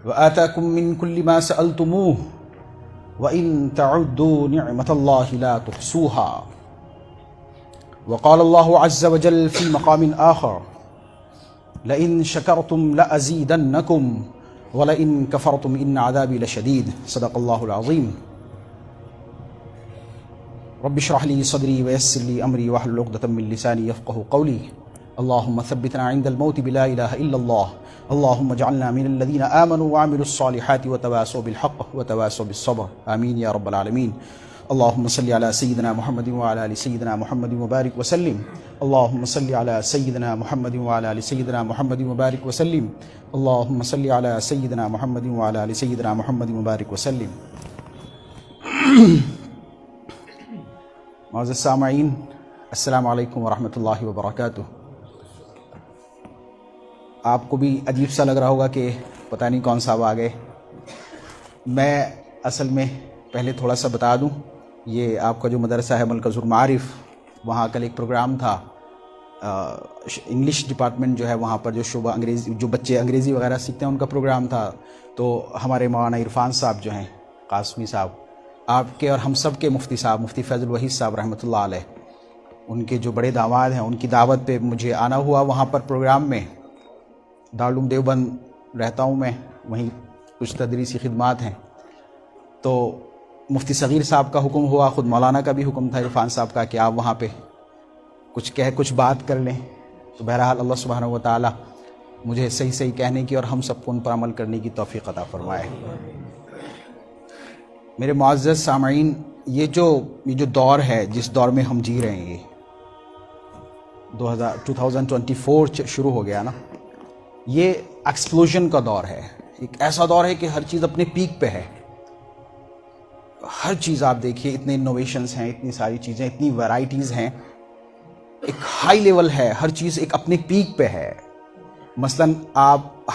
وآتاكم من كل ما سألتموه وإن تعدوا نعمة الله لا تحصوها وقال الله عز وجل في مقام آخر لئن شكرتم لأزيدنكم ولئن كفرتم إن عذابي لشديد صدق الله العظيم رب اشرح لي صدري ويسر لي أمري واحلل عقدة من لساني يفقه قولي اللهم ثبتنا عند الموت بلا إله إلا الله اللهم اجعلنا من الذين آمنوا وعملوا الصالحات وتواصوا بالحق وتواصوا بالصبر آمين يا رب العالمين اللهم صل على سيدنا محمد وعلى آل سيدنا محمد وبارك وسلم اللهم صل على سيدنا محمد وعلى آل سيدنا محمد وبارك وسلم اللهم صل على سيدنا محمد وعلى آل سيدنا محمد وبارك وسلم معزز سامعین السلام علیکم ورحمۃ اللہ وبرکاتہ۔ آپ کو بھی عجیب سا لگ رہا ہوگا کہ پتہ نہیں کون صاحب آ گئے۔ میں اصل میں پہلے تھوڑا سا بتا دوں، یہ آپ کا جو مدرسہ ہے مرکز المعارف، وہاں کل ایک پروگرام تھا، انگلش ڈپارٹمنٹ جو ہے وہاں پر جو شعبہ انگریزی، جو بچے انگریزی وغیرہ سیکھتے ہیں ان کا پروگرام تھا۔ تو ہمارے مولانا عرفان صاحب جو ہیں قاسمی صاحب، آپ کے اور ہم سب کے مفتی صاحب مفتی فیض الوحید صاحب رحمۃ اللہ علیہ، ان کے جو بڑے داماد ہیں، ان کی دعوت پہ مجھے آنا ہوا وہاں پر پروگرام میں۔ دارالعلوم دیوبند رہتا ہوں میں، وہیں کچھ تدریسی خدمات ہیں۔ تو مفتی صغیر صاحب کا حکم ہوا، خود مولانا کا بھی حکم تھا عرفان صاحب کا کہ آپ وہاں پہ کچھ بات کر لیں۔ تو بہرحال اللہ سبحانہ و تعالیٰ مجھے صحیح کہنے کی اور ہم سب کو ان پر عمل کرنے کی توفیق عطا فرمائے۔ میرے معزز سامعین، یہ جو دور ہے، جس دور میں ہم جی رہے ہیں، یہ 2024 شروع ہو گیا نا، یہ ایکسپلوژن کا دور ہے۔ ایک ایسا دور ہے کہ ہر چیز اپنے پیک پہ ہے۔ ہر چیز آپ دیکھیے، اتنے انوویشنز ہیں، اتنی ساری چیزیں، اتنی ورائٹیز ہیں، ایک ہائی لیول ہے، ہر چیز ایک اپنے پیک پہ ہے۔ مثلاً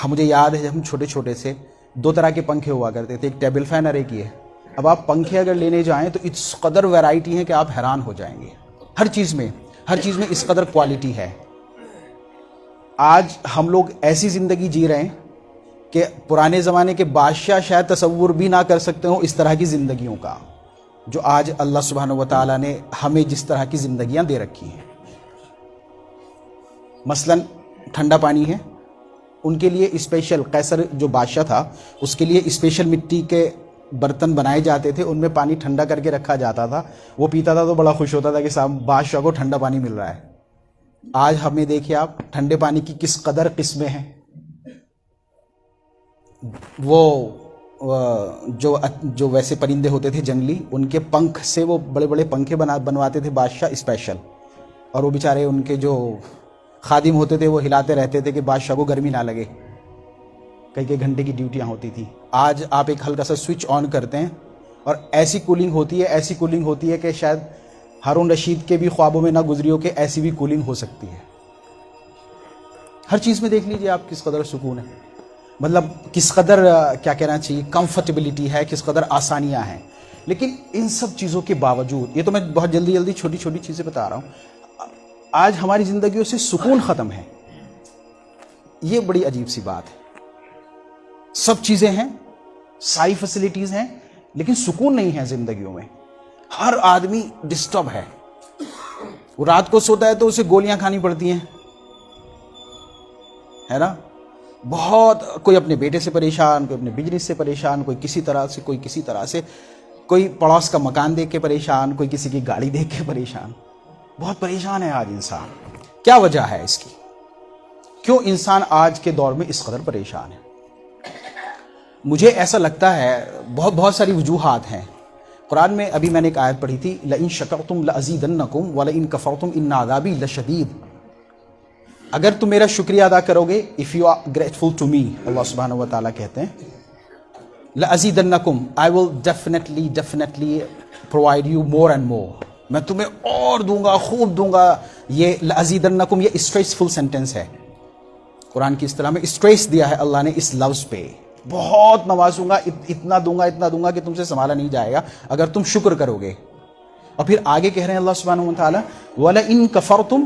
مجھے یاد ہے جب ہم چھوٹے سے 2 طرح کے پنکھے ہوا کرتے تھے، ایک ٹیبل فین اور ایک یہ۔ اب آپ پنکھے اگر لینے جائیں تو اس قدر ویرائٹی ہے کہ آپ حیران ہو جائیں گے۔ ہر چیز میں اس قدر کوالٹی ہے۔ آج ہم لوگ ایسی زندگی جی رہے ہیں کہ پرانے زمانے کے بادشاہ شاید تصور بھی نہ کر سکتے ہوں اس طرح کی زندگیوں کا، جو آج اللہ سبحانہ و تعالیٰ نے ہمیں جس طرح کی زندگیاں دے رکھی ہیں۔ مثلاً ٹھنڈا پانی ہے، ان کے لیے اسپیشل، قیصر جو بادشاہ تھا اس کے لیے اسپیشل مٹی کے برتن بنائے جاتے تھے، ان میں پانی ٹھنڈا کر کے رکھا جاتا تھا۔ وہ پیتا تھا تو بڑا خوش ہوتا تھا کہ صاحب بادشاہ کو ٹھنڈا پانی مل رہا ہے۔ آج ہمیں دیکھیں آپ، ٹھنڈے پانی کی کس قدر قسمیں ہیں۔ وہ جو ویسے پرندے ہوتے تھے جنگلی، ان کے پنکھ سے وہ بڑے بڑے پنکھے بنواتے تھے بادشاہ اسپیشل، اور وہ بیچارے ان کے جو خادم ہوتے تھے وہ ہلاتے رہتے تھے کہ بادشاہ کو گرمی نہ لگے۔ کئی گھنٹے کی ڈیوٹیاں ہوتی تھیں۔ آج آپ ایک ہلکا سا سوئچ آن کرتے ہیں اور ایسی کولنگ ہوتی ہے کہ شاید ہارون رشید کے بھی خوابوں میں نہ گزری ہو کہ ایسی بھی کولنگ ہو سکتی ہے۔ ہر چیز میں دیکھ لیجئے آپ کس قدر سکون ہے، مطلب کس قدر کیا کہنا چاہیے کمفرٹیبلٹی ہے، کس قدر آسانیاں ہیں۔ لیکن ان سب چیزوں کے باوجود، یہ تو میں بہت جلدی چھوٹی چیزیں بتا رہا ہوں، آج ہماری زندگیوں سے سکون ختم ہے۔ یہ بڑی عجیب سی بات ہے۔ سب چیزیں ہیں، ساری فیسلٹیز ہیں، لیکن سکون نہیں ہے زندگیوں میں۔ ہر آدمی ڈسٹرب ہے۔ وہ رات کو سوتا ہے تو اسے گولیاں کھانی پڑتی ہیں، ہے نا؟ بہت، کوئی اپنے بیٹے سے پریشان، کوئی اپنے بزنس سے پریشان، کوئی کسی طرح سے، کوئی پڑوس کا مکان دیکھ کے پریشان، کوئی کسی کی گاڑی دیکھ کے پریشان۔ بہت پریشان ہے آج انسان۔ کیا وجہ ہے اس کی؟ کیوں انسان آج کے دور میں اس قدر پریشان ہے؟ مجھے ایسا لگتا ہے بہت ساری وجوہات ہیں۔ قرآن میں ابھی میں نے ایک آیت پڑھی تھی، لَإِن شَكَرْتُمْ لَأَزِيدَنَّكُمْ وَلَإِن كَفَرْتُمْ إِنَّ عَذَابِي لَشَدِيدٌ۔ اگر تم میرا شکریہ ادا کرو گے، if you are grateful to me، اللہ سبحانہ و تعالیٰ کہتے ہیں، لَأَزِيدَنَّكُمْ I will definitely provide you more and more، میں تمہیں اور دوں گا، خوب دوں گا۔ یہ لَأَزِيدَنَّكُمْ یہ اسٹریسفل سینٹنس ہے۔ قرآن کی اصطلاح میں اسٹریس دیا ہے اللہ نے اس لفظ پہ، بہت نوازوں گا، اتنا دوں گا کہ تم سے سنبھالا نہیں جائے گا اگر تم شکر کرو گے۔ اور پھر آگے کہہ رہے ہیں اللہ سبحانہ و تعالیٰ، وَلَئِن كَفَرْتُمْ،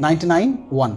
99-1।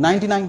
99।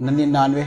99।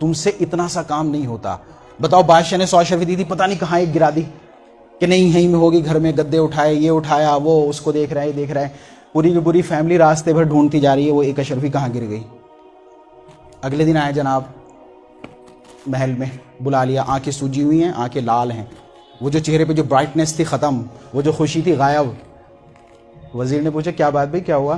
تم سے اتنا سا کام نہیں ہوتا. بتاؤ بادشاہ نے 100 اشرفی دی تھی, پتہ نہیں کہاں ایک گرا دی کہ نہیں یہیں میں ہوگی, گھر میں گدے اٹھائے, یہ اٹھایا, وہ اس کو دیکھ رہا ہے, یہ دیکھ رہا ہے, پوری کی پوری فیملی راستے بھر ڈھونڈتی جا رہی ہے وہ ایک اشرفی کہاں گر گئی. اگلے دن آئے جناب محل میں, بلا لیا, آنکھیں سوجی ہوئی ہیں, آنکھیں لال ہیں, وہ جو چہرے پہ جو برائٹنس تھی ختم, وہ جو خوشی تھی غائب. وزیر نے پوچھا کیا بات بھائی, کیا ہوا؟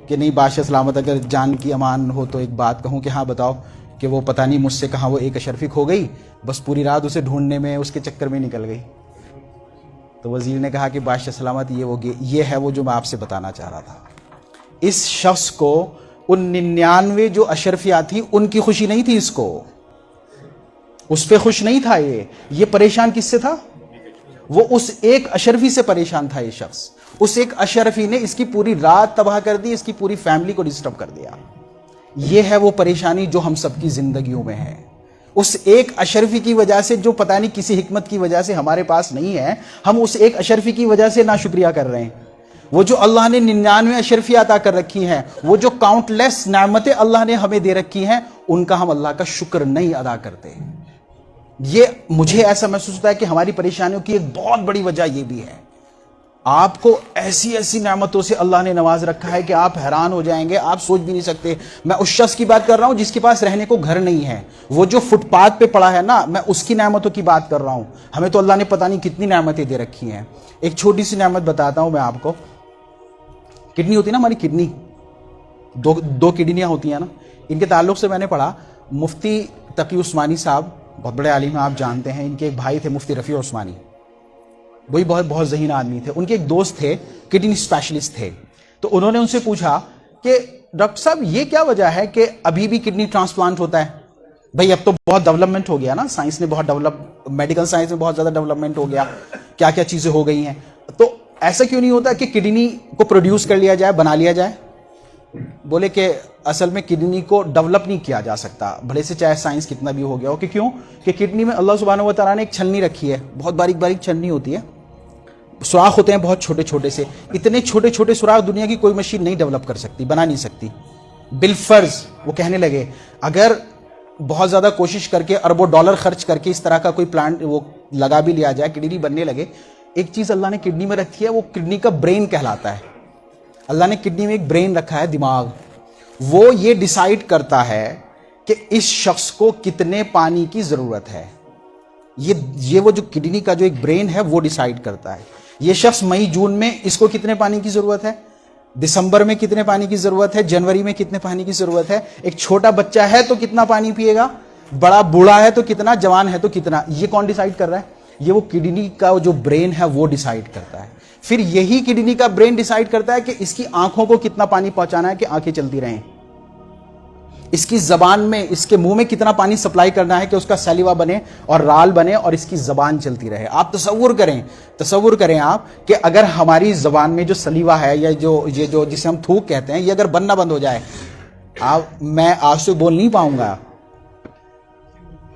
کہ نہیں بادشاہ سلامت, اگر جان کی امان ہو تو ایک بات کہوں. کہ ہاں بتاؤ. کہ وہ پتہ نہیں مجھ سے کہاں وہ ایک اشرفی کھو گئی, بس پوری رات اسے ڈھونڈنے میں اس کے چکر میں نکل گئی. تو وزیر نے کہا کہ بادشاہ سلامت یہ ہے وہ جو میں آپ سے بتانا چاہ رہا تھا. اس شخص کو ان 99 جو اشرفیات تھیں ان کی خوشی نہیں تھی, اس کو اس پہ خوش نہیں تھا. یہ پریشان کس سے تھا؟ وہ اس ایک اشرفی سے پریشان تھا. یہ شخص, اس ایک اشرفی نے اس کی پوری رات تباہ کر دی, اس کی پوری فیملی کو ڈسٹرب کر دیا. یہ ہے وہ پریشانی جو ہم سب کی زندگیوں میں ہے. اس ایک اشرفی کی وجہ سے, جو پتہ نہیں کسی حکمت کی وجہ سے ہمارے پاس نہیں ہے, ہم اس ایک اشرفی کی وجہ سے ناشکریہ کر رہے ہیں. وہ جو اللہ نے 99 اشرفی عطا کر رکھی ہیں, وہ جو کاؤنٹ لیس نعمتیں اللہ نے ہمیں دے رکھی ہیں, ان کا ہم اللہ کا شکر نہیں ادا کرتے. یہ مجھے ایسا محسوس ہوتا ہے کہ ہماری پریشانیوں کی ایک بہت بڑی وجہ یہ بھی ہے. آپ کو ایسی ایسی نعمتوں سے اللہ نے نواز رکھا ہے کہ آپ حیران ہو جائیں گے, آپ سوچ بھی نہیں سکتے. میں اس شخص کی بات کر رہا ہوں جس کے پاس رہنے کو گھر نہیں ہے, وہ جو فٹ پاتھ پہ پڑا ہے نا, میں اس کی نعمتوں کی بات کر رہا ہوں. ہمیں تو اللہ نے پتہ نہیں کتنی نعمتیں دے رکھی ہیں. ایک چھوٹی سی نعمت بتاتا ہوں میں آپ کو. کڈنی ہوتی ہے نا ہماری, کڈنی, دو کڈنیاں ہوتی ہیں نا, ان کے تعلق سے میں نے پڑھا. مفتی تقی عثمانی صاحب بہت بڑے عالم ہیں, آپ جانتے ہیں. ان کے ایک بھائی تھے مفتی رفیع عثمانی, وہی بہت ذہین آدمی تھے. ان کے ایک دوست تھے کڈنی اسپیشلسٹ تھے. تو انہوں نے ان سے پوچھا کہ ڈاکٹر صاحب یہ کیا وجہ ہے کہ ابھی بھی کڈنی ٹرانسپلانٹ ہوتا ہے؟ بھائی اب تو بہت ڈیولپمنٹ ہو گیا نا, سائنس نے بہت میڈیکل سائنس میں بہت زیادہ ڈیولپمنٹ ہو گیا, کیا کیا چیزیں ہو گئی ہیں, تو ایسا کیوں نہیں ہوتا کہ کڈنی کو پروڈیوس کر لیا جائے, بنا لیا جائے؟ بولے کہ اصل میں کڈنی کو ڈیولپ نہیں کیا جا سکتا, بھلے سے چاہے سائنس کتنا بھی ہو گیا ہو. کہ کیوں؟ کہ کڈنی میں اللہ سبحانہ و تعالیٰ نے ایک چھلنی رکھی ہے, بہت باریک باریک چھلنی ہوتی ہے, سوراخ ہوتے ہیں بہت چھوٹے چھوٹے سے. اتنے چھوٹے چھوٹے سوراخ دنیا کی کوئی مشین نہیں ڈیولپ کر سکتی, بنا نہیں سکتی. بالفرض وہ کہنے لگے اگر بہت زیادہ کوشش کر کے اربوں ڈالر خرچ کر کے اس طرح کا کوئی پلانٹ وہ لگا بھی لیا جائے, کڈنی بننے لگے, ایک چیز اللہ نے کڈنی میں رکھی ہے, وہ کڈنی کا برین کہلاتا ہے. اللہ نے کڈنی میں ایک برین رکھا ہے, دماغ. وہ یہ ڈیسائیڈ کرتا ہے کہ اس شخص کو کتنے پانی کی ضرورت ہے. یہ وہ جو کڈنی کا جو ایک برین ہے وہ ڈیسائیڈ کرتا ہے. یہ شخص مئی جون میں اس کو کتنے پانی کی ضرورت ہے, دسمبر میں کتنے پانی کی ضرورت ہے, جنوری میں کتنے پانی کی ضرورت ہے. ایک چھوٹا بچہ ہے تو کتنا پانی پیے گا, بڑا بوڑھا ہے تو کتنا, جوان ہے تو کتنا. یہ کون ڈیسائیڈ کر رہا ہے؟ یہ وہ کڈنی کا جو برین ہے وہ ڈیسائیڈ کرتا ہے. پھر یہی کڈنی کا برین ڈیسائیڈ کرتا ہے کہ اس کی آنکھوں کو کتنا پانی پہنچانا ہے کہ آنکھیں چلتی رہیں, اس کی زبان میں, اس کے منہ میں کتنا پانی سپلائی کرنا ہے کہ اس کا سلیوا بنے اور رال بنے اور اس کی زبان چلتی رہے. آپ تصور کریں آپ کہ اگر ہماری زبان میں جو سلیوا ہے یا یہ جو جسے ہم تھوک کہتے ہیں, یہ اگر بننا بند ہو جائے, میں آج سے بول نہیں پاؤں گا.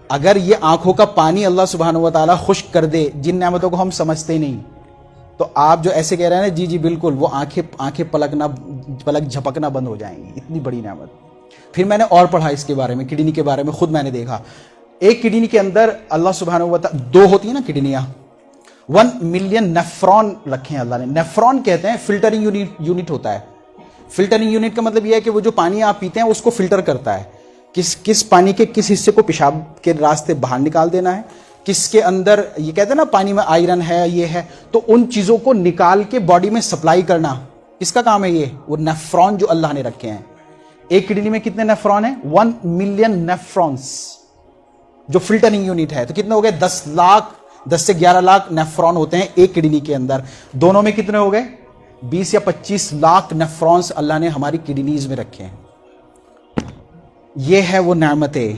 اگر یہ آنکھوں کا پانی اللہ سبحانہ و تعالیٰ خشک کر دے, جن نعمتوں کو ہم سمجھتے نہیں, تو آپ جو ایسے کہہ رہے ہیں نا, جی بالکل, وہ آنکھیں پلک جھپکنا بند ہو جائیں گی. اتنی بڑی نعمت. پھر میں نے اور پڑھا اس کے بارے میں, کڈنی کے بارے میں خود میں نے دیکھا. ایک کڈنی کے اندر اللہ سبحانہ و تعالیٰ, 2 ہوتی ہیں نا کڈنیاں, 1 ملین نیفرون رکھے ہیں اللہ نے. نیفرون کہتے ہیں فلٹرنگ یونٹ ہوتا ہے. فلٹرنگ یونٹ کا مطلب یہ ہے کہ وہ جو پانی آپ پیتے ہیں اس کو فلٹر کرتا ہے, کس پانی کے کس حصے کو پیشاب کے راستے باہر نکال دینا ہے, کس کے اندر, یہ کہتے ہیں نا پانی میں آئرن ہے, یہ ہے, تو ان چیزوں کو نکال کے باڈی میں سپلائی کرنا کس کا کام ہے؟ یہ وہ نیفرون جو اللہ نے رکھے ہیں. ایک کڈنی میں کتنے نیفرون ہیں؟ 1 ملین نیفرونز جو فلٹرنگ یونٹ ہے. تو کتنے ہو گئے؟ 10 سے 11 لاکھ نیفرون ہوتے ہیں ایک کڈنی کے اندر. دونوں میں کتنے ہو گئے؟ 20 یا 25 لاکھ نیفرونز اللہ نے ہماری کڈنیز میں رکھے ہیں. یہ ہے وہ نعمتیں.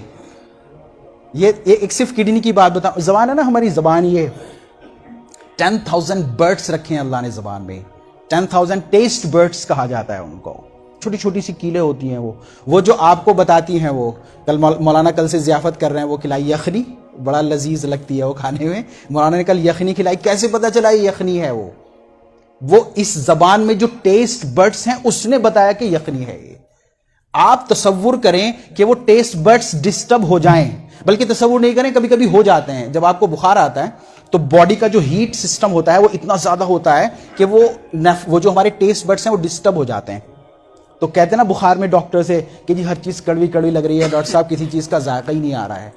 یہ ایک صرف کڈنی کی بات بتاؤں. زبان ہے نا ہماری زبان, یہ 10,000 برڈس رکھے ہیں اللہ نے زبان میں. 10,000 ٹیسٹ برڈس کہا جاتا ہے ان کو. چھوٹی چھوٹی سی کیلیں ہوتی ہیں, وہ جو آپ کو بتاتی ہیں. وہ کل مولانا کل سے ضیافت کر رہے ہیں, وہ کھلائی یخنی, بڑا لذیذ لگتی ہے وہ کھانے میں. مولانا نے کل یخنی کھلائی. کیسے پتا چلا یہ یخنی ہے؟ وہ اس زبان میں جو ٹیسٹ برڈس ہیں اس نے بتایا کہ یخنی ہے. یہ آپ تصور کریں کہ وہ ٹیسٹ بڈس ڈسٹرب ہو جائیں، بلکہ تصور نہیں کریں، کبھی کبھی ہو جاتے ہیں. جب آپ کو بخار آتا ہے تو باڈی کا جو ہیٹ سسٹم ہوتا ہے وہ اتنا زیادہ ہوتا ہے کہ وہ جو ہمارے ٹیسٹ بڈس ہیں وہ ڈسٹرب ہو جاتے ہیں. تو کہتے ہیں نا بخار میں ڈاکٹر سے کہ جی ہر چیز کڑوی کڑوی لگ رہی ہے ڈاکٹر صاحب، کسی چیز کا ذائقہ ہی نہیں آ رہا ہے.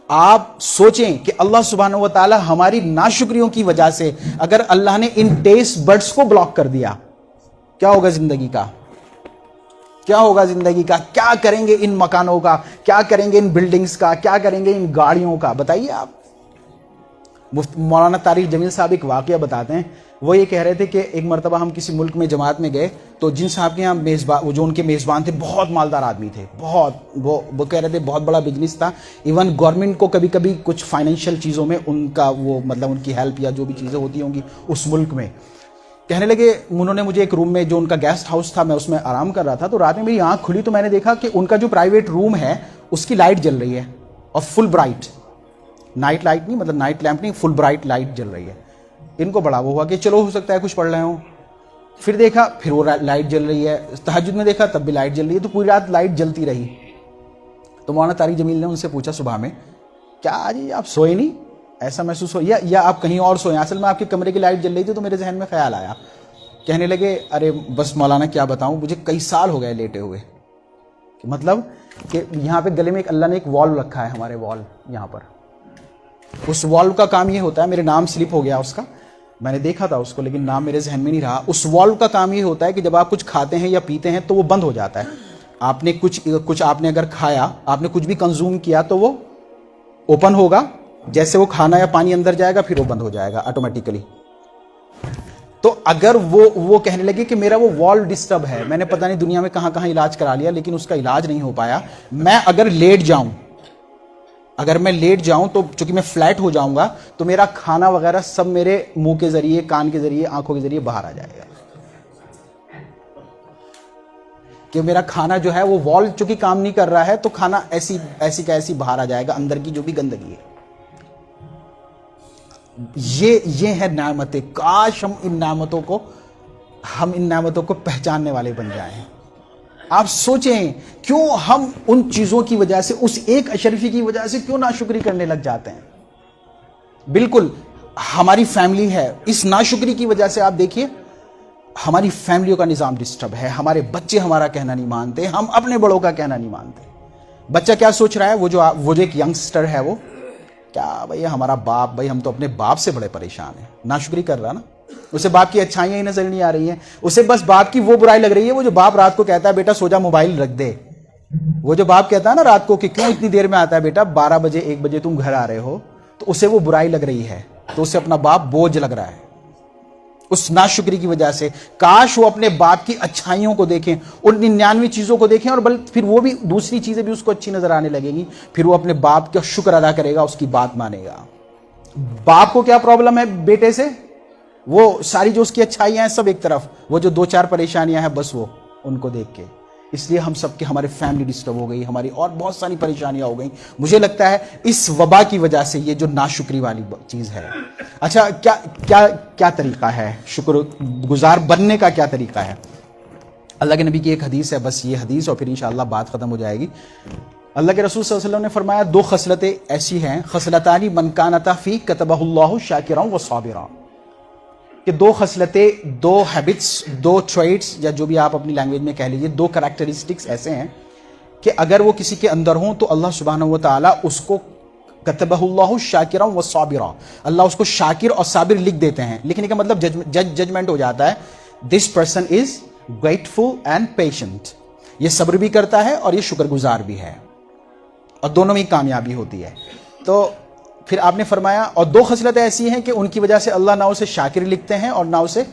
آپ سوچیں کہ اللہ سبحانہ و تعالی ہماری ناشکریوں کی وجہ سے اگر اللہ نے ان ٹیسٹ بڈس کو بلاک کر دیا، کیا ہوگا زندگی کا؟ کیا ہوگا زندگی کا؟ کیا کریں گے ان مکانوں کا؟ کیا کریں گے ان بلڈنگز کا؟ کیا کریں گے ان گاڑیوں کا؟ بتائیے آپ. مولانا طارق جمیل صاحب ایک واقعہ بتاتے ہیں. وہ یہ کہہ رہے تھے کہ ایک مرتبہ ہم کسی ملک میں جماعت میں گئے تو جن صاحب کے یہاں میزبان، جو ان کے میزبان تھے، بہت مالدار آدمی تھے، بہت وہ کہہ رہے تھے بہت بڑا بزنس تھا. ایون گورنمنٹ کو کبھی کبھی کچھ فائنینشیل چیزوں میں ان کا وہ مطلب ان کی ہیلپ یا جو بھی چیزیں ہوتی ہوں گی اس ملک میں. کہنے لگے انہوں نے مجھے ایک روم میں، جو ان کا گیسٹ ہاؤس تھا، میں اس میں آرام کر رہا تھا تو رات میں میری آنکھ کھلی تو میں نے دیکھا کہ ان کا جو پرائیویٹ روم ہے اس کی لائٹ جل رہی ہے اور فل برائٹ، نائٹ لائٹ نہیں، مطلب نائٹ لیمپ نہیں، فل برائٹ لائٹ جل رہی ہے. ان کو بڑا وہ ہوا کہ چلو ہو سکتا ہے کچھ پڑھ رہے ہوں. پھر دیکھا پھر وہ لائٹ جل رہی ہے، تہجد میں دیکھا تب بھی لائٹ جل رہی ہے، تو پوری رات لائٹ جلتی رہی. تو مولانا طارق جمیل نے ان سے پوچھا صبح میں، کیا جی آپ سوئے نہیں؟ ایسا محسوس ہو یا آپ کہیں اور سوئے؟ اصل میں آپ کے کمرے کی لائٹ جل رہی تھی تو میرے ذہن میں خیال آیا. کہنے لگے ارے بس مولانا کیا بتاؤں، مجھے کئی سال ہو گئے لیٹے ہوئے. مطلب کہ یہاں پہ گلے میں اللہ نے ایک والو رکھا ہے، ہمارے وال یہاں پر. اس والو کا کام یہ ہوتا ہے، میرے نام سلپ ہو گیا اس کا، میں نے دیکھا تھا اس کو لیکن نام میرے ذہن میں نہیں رہا. اس والو کا کام یہ ہوتا ہے کہ جب آپ کچھ کھاتے ہیں یا پیتے ہیں تو وہ بند ہو جاتا ہے. آپ نے کچھ آپ نے اگر کھایا، آپ نے کچھ بھی کنزیوم کیا تو وہ اوپن ہوگا، جیسے وہ کھانا یا پانی اندر جائے گا پھر وہ بند ہو جائے گا آٹومیٹیکلی. تو اگر وہ کہنے لگے کہ میرا وہ وال ڈسٹرب ہے، میں نے پتہ نہیں دنیا میں کہاں کہاں علاج کرا لیا لیکن اس کا علاج نہیں ہو پایا. میں اگر لیٹ جاؤں تو چونکہ میں فلیٹ ہو جاؤں گا تو میرا کھانا وغیرہ سب میرے منہ کے ذریعے، کان کے ذریعے، آنکھوں کے ذریعے باہر آ جائے گا. کہ میرا کھانا جو ہے وہ وال چونکہ کام نہیں کر رہا ہے تو کھانا ایسی کا ایسی باہر آ جائے گا، اندر کی جو بھی گندگی ہے. یہ ہے نعمتیں. کاش ہم ان نعمتوں کو پہچاننے والے بن جائیں. آپ سوچیں کیوں ہم ان چیزوں کی وجہ سے، اس ایک اشرفی کی وجہ سے کیوں ناشکری کرنے لگ جاتے ہیں. بالکل ہماری فیملی ہے، اس ناشکری کی وجہ سے آپ دیکھیے ہماری فیملیوں کا نظام ڈسٹرب ہے. ہمارے بچے ہمارا کہنا نہیں مانتے، ہم اپنے بڑوں کا کہنا نہیں مانتے. بچہ کیا سوچ رہا ہے؟ وہ جو ایک ینگسٹر ہے، وہ کیا بھائی ہمارا باپ، بھائی ہم تو اپنے باپ سے بڑے پریشان ہیں. ناشکری کر رہا نا، اسے باپ کی اچھائیاں ہی نظر نہیں آ رہی ہیں، اسے بس باپ کی وہ برائی لگ رہی ہے. وہ جو باپ رات کو کہتا ہے بیٹا سو جا موبائل رکھ دے، وہ جو باپ کہتا ہے نا رات کو کہ کیوں اتنی دیر میں آتا ہے بیٹا، 12 بجے 1 بجے تم گھر آ رہے ہو، تو اسے وہ برائی لگ رہی ہے، تو اسے اپنا باپ بوجھ لگ رہا ہے اس ناشکری کی وجہ سے. کاش وہ اپنے باپ کی اچھائیوں کو دیکھیں، ان 99 چیزوں کو دیکھیں، اور پھر وہ بھی دوسری چیزیں بھی اس کو اچھی نظر آنے لگیں گی. پھر وہ اپنے باپ کا شکر ادا کرے گا، اس کی بات مانے گا. باپ کو کیا پرابلم ہے بیٹے سے؟ وہ ساری جو اس کی اچھائیاں ہیں سب ایک طرف، وہ جو 2-4 پریشانیاں ہیں بس وہ ان کو دیکھ کے. اس لیے ہم سب کے، ہمارے فیملی ڈسٹرب ہو گئی، ہماری اور بہت ساری پریشانیاں ہو گئیں. مجھے لگتا ہے اس وبا کی وجہ سے یہ جو ناشکری والی چیز ہے. اچھا کیا طریقہ ہے شکر گزار بننے کا؟ کیا طریقہ ہے؟ اللہ کے نبی کی ایک حدیث ہے، بس یہ حدیث اور پھر انشاءاللہ بات ختم ہو جائے گی. اللہ کے رسول صلی اللہ علیہ وسلم نے فرمایا 2 خصلتیں ایسی ہیں، خصلتان من کانتا فی کتبہ اللہ شاکرا و صابرا، کہ 2 خصلتیں، 2 ہیبٹس، 2 ٹریٹس، یا جو بھی آپ اپنی لینگویج میں کہہ لیجیے، 2 کریکٹرسٹکس ایسے ہیں کہ اگر وہ کسی کے اندر ہوں تو اللہ سبحانہ و تعالی اس کو کتبہ اللہ شاکرا و صابرا، اللہ اس کو شاکر اور صابر لکھ دیتے ہیں. لکھنے کا مطلب ججمنٹ ہو جاتا ہے، this person is grateful and patient. یہ صبر بھی کرتا ہے اور یہ شکر گزار بھی ہے، اور دونوں میں کامیابی ہوتی ہے. تو پھر آپ نے فرمایا اور 2 خصلتیں ایسی ہیں کہ ان کی وجہ سے اللہ نہ اسے شاکر لکھتے ہیں اور نہ اسے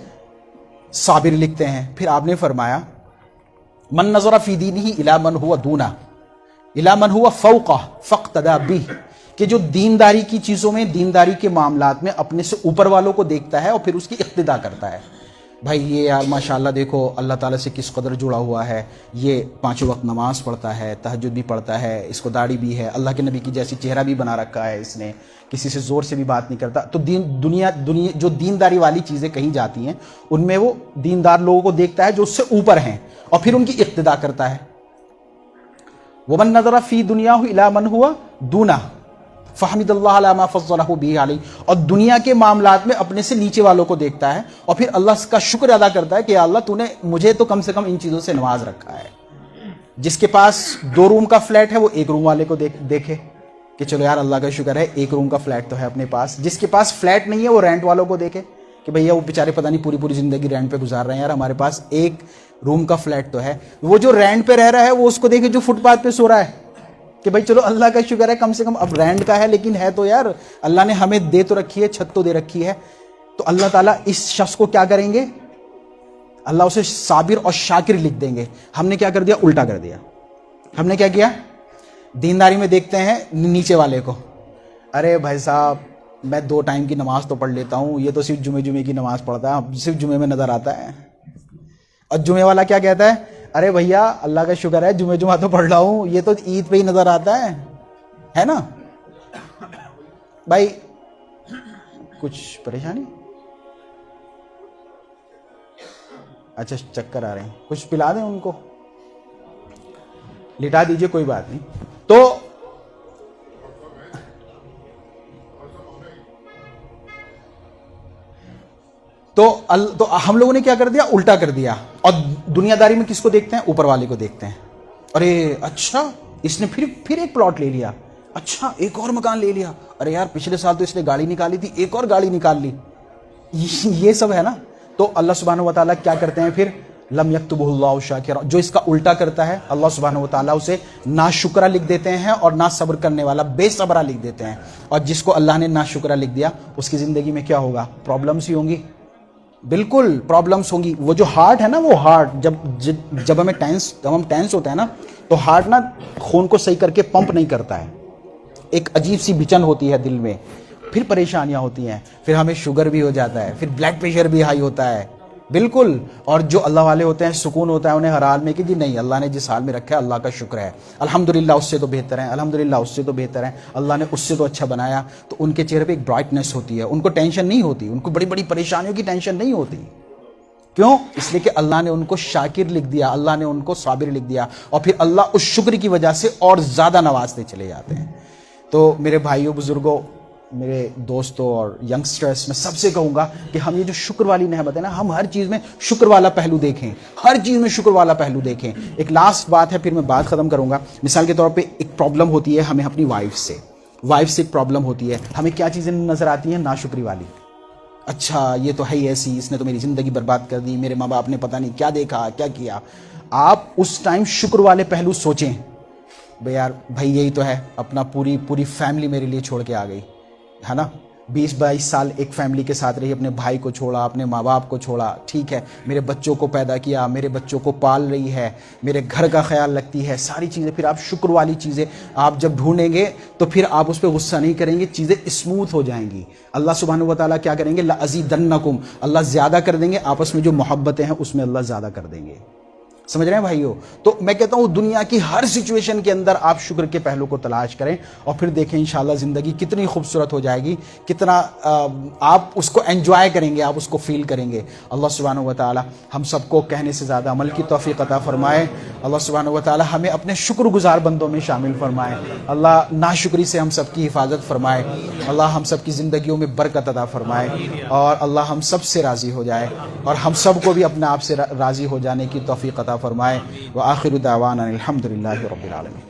صابر لکھتے ہیں. پھر آپ نے فرمایا من نظر فی دینہ الی من هو دونہ الی من هو فوقہ فاقتدی بہ، کہ جو دینداری کی چیزوں میں، دینداری کے معاملات میں اپنے سے اوپر والوں کو دیکھتا ہے اور پھر اس کی اقتدا کرتا ہے. بھائی یہ یار ماشاءاللہ دیکھو اللہ تعالیٰ سے کس قدر جڑا ہوا ہے، یہ 5 وقت نماز پڑھتا ہے، تہجد بھی پڑھتا ہے، اس کو داڑھی بھی ہے، اللہ کے نبی کی جیسی چہرہ بھی بنا رکھا ہے اس نے، کسی سے زور سے بھی بات نہیں کرتا. تو دنیا جو دینداری والی چیزیں کہیں جاتی ہیں ان میں وہ دیندار لوگوں کو دیکھتا ہے جو اس سے اوپر ہیں اور پھر ان کی اقتدا کرتا ہے. ومن نظر فی دنیاہ الی من ہوا دونہ فحمد اللہ علی ما فضلہ بہ علیہ، اور دنیا کے معاملات میں اپنے سے نیچے والوں کو دیکھتا ہے اور پھر اللہ کا شکر ادا کرتا ہے کہ یا اللہ تو نے مجھے تو کم سے کم ان چیزوں سے نواز رکھا ہے۔ جس کے پاس 2 روم کا فلیٹ ہے وہ 1 روم والے کو دیکھے کہ چلو یار اللہ کا شکر ہے 1 روم کا فلیٹ تو ہے اپنے پاس۔ جس کے پاس فلیٹ نہیں ہے وہ رینٹ والوں کو دیکھے کہ بھیا وہ بیچارے پتہ نہیں پوری زندگی رینٹ پہ گزار رہے ہیں، یار ہمارے پاس 1 روم کا فلیٹ تو ہے۔ وہ جو رینٹ پہ رہ رہا ہے وہ اس کو دیکھے جو فٹ پاتھ پہ سو رہا ہے کہ بھائی چلو اللہ کا شکر ہے کم سے کم اب رینٹ کا ہے لیکن ہے تو یار اللہ نے ہمیں دے تو رکھی ہے، چھت تو دے رکھی ہے۔ تو اللہ تعالیٰ اس شخص کو کیا کریں گے؟ اللہ اسے صابر اور شاکر لکھ دیں گے۔ ہم نے کیا کر دیا؟ الٹا کر دیا۔ ہم نے کیا کیا؟ دینداری میں دیکھتے ہیں نیچے والے کو، ارے بھائی صاحب میں 2 ٹائم کی نماز تو پڑھ لیتا ہوں، یہ تو صرف جمعے کی نماز پڑھتا ہے، صرف جمعے میں نظر آتا ہے۔ اور جمعے والا کیا کہتا ہے؟ ارے بھیا اللہ کا شکر ہے جمعہ تو پڑھ رہا ہوں، یہ تو عید پہ ہی نظر آتا ہے نا بھائی؟ کچھ پریشانی؟ اچھا چکر آ رہے ہیں، کچھ پلا دیں ان کو، لٹا دیجئے کوئی بات نہیں۔ تو ہم لوگوں نے کیا کر دیا؟ الٹا کر دیا۔ اور دنیا داری میں کس کو دیکھتے ہیں؟ اوپر والے کو دیکھتے ہیں۔ ارے اچھا اس نے پھر ایک پلاٹ لے لیا، اچھا ایک اور مکان لے لیا، ارے یار پچھلے سال تو اس نے گاڑی نکالی تھی، ایک اور گاڑی نکال لی، یہ سب ہے نا۔ تو اللہ سبحانہ و تعالیٰ کیا کرتے ہیں پھر؟ لم یکتبہ اللہ شاکرا، جو اس کا الٹا کرتا ہے اللہ سبحانہ و تعالیٰ اسے ناشکرا لکھ دیتے ہیں اور نا صبر کرنے والا بے صبرا لکھ دیتے ہیں۔ اور جس کو اللہ نے ناشکرا لکھ دیا اس کی زندگی میں کیا ہوگا؟ پرابلمس ہی ہوں گی، بالکل پرابلمس ہوں گی۔ وہ جو ہارٹ ہے نا، وہ ہارٹ جب ہم ٹینس ہوتا ہے نا تو ہارٹ نا خون کو صحیح کر کے پمپ نہیں کرتا ہے، ایک عجیب سی بچن ہوتی ہے دل میں، پھر پریشانیاں ہوتی ہیں، پھر ہمیں شوگر بھی ہو جاتا ہے، پھر بلڈ پریشر بھی ہائی ہوتا ہے، بالکل۔ اور جو اللہ والے ہوتے ہیں سکون ہوتا ہے انہیں ہر حال میں کہ جی نہیں اللہ نے جس حال میں رکھا ہے اللہ کا شکر ہے، الحمدللہ اس سے تو بہتر ہے، الحمدللہ اس سے تو بہتر ہے، اللہ نے اس سے تو اچھا بنایا۔ تو ان کے چہرے پہ ایک برائٹنس ہوتی ہے، ان کو ٹینشن نہیں ہوتی، ان کو بڑی پریشانیوں کی ٹینشن نہیں ہوتی۔ کیوں؟ اس لیے کہ اللہ نے ان کو شاکر لکھ دیا، اللہ نے ان کو صابر لکھ دیا، اور پھر اللہ اس شکر کی وجہ سے اور زیادہ نوازتے چلے جاتے ہیں۔ تو میرے بھائیوں، بزرگوں، میرے دوستوں اور ینگسٹرز، میں سب سے کہوں گا کہ ہم یہ جو شکر والی نعمت ہے نا، ہم ہر چیز میں شکر والا پہلو دیکھیں، ہر چیز میں شکر والا پہلو دیکھیں۔ ایک لاسٹ بات ہے پھر میں بات ختم کروں گا۔ مثال کے طور پہ ایک پرابلم ہوتی ہے ہمیں اپنی وائف سے ایک پرابلم ہوتی ہے، ہمیں کیا چیزیں نظر آتی ہیں؟ ناشکری والی۔ اچھا یہ تو ہے ہی ایسی، اس نے تو میری زندگی برباد کر دی، میرے ماں باپ نے پتہ نہیں کیا دیکھا کیا کیا۔ آپ اس ٹائم شکر والے پہلو سوچیں، بھئی یار بھائی یہی تو ہے، اپنا پوری فیملی میرے لیے چھوڑ کے آ گئی ہے نا، 20-22 سال ایک فیملی کے ساتھ رہی، اپنے بھائی کو چھوڑا، اپنے ماں باپ کو چھوڑا، ٹھیک ہے، میرے بچوں کو پیدا کیا، میرے بچوں کو پال رہی ہے، میرے گھر کا خیال رکھتی ہے، ساری چیزیں۔ پھر آپ شکر والی چیزیں آپ جب ڈھونڈیں گے تو پھر آپ اس پہ غصہ نہیں کریں گے، چیزیں اسموتھ ہو جائیں گی۔ اللہ سبحانہ و تعالیٰ کیا کریں گے؟ لَأَزِيدَنَّكُمْ، اللہ زیادہ کر دیں گے، آپس میں جو محبتیں ہیں اس میں اللہ زیادہ کر دیں گے۔ سمجھ رہے ہیں بھائیو؟ تو میں کہتا ہوں دنیا کی ہر سچویشن کے اندر آپ شکر کے پہلو کو تلاش کریں، اور پھر دیکھیں انشاءاللہ زندگی کتنی خوبصورت ہو جائے گی، کتنا آپ اس کو انجوائے کریں گے، آپ اس کو فیل کریں گے۔ اللہ سبحانہ و تعالی ہم سب کو کہنے سے زیادہ عمل کی توفیق عطا فرمائے۔ اللہ سبحانہ و تعالی ہمیں اپنے شکر گزار بندوں میں شامل فرمائے۔ اللہ ناشکری سے ہم سب کی حفاظت فرمائے۔ اللہ ہم سب کی زندگیوں میں برکت عطا فرمائے، اور اللہ ہم سب سے راضی ہو جائے، اور ہم سب کو بھی اپنے آپ سے راضی ہو جانے کی توفیق عطا فرمائے۔ وآخر دعوانا الحمد للہ رب العالمین۔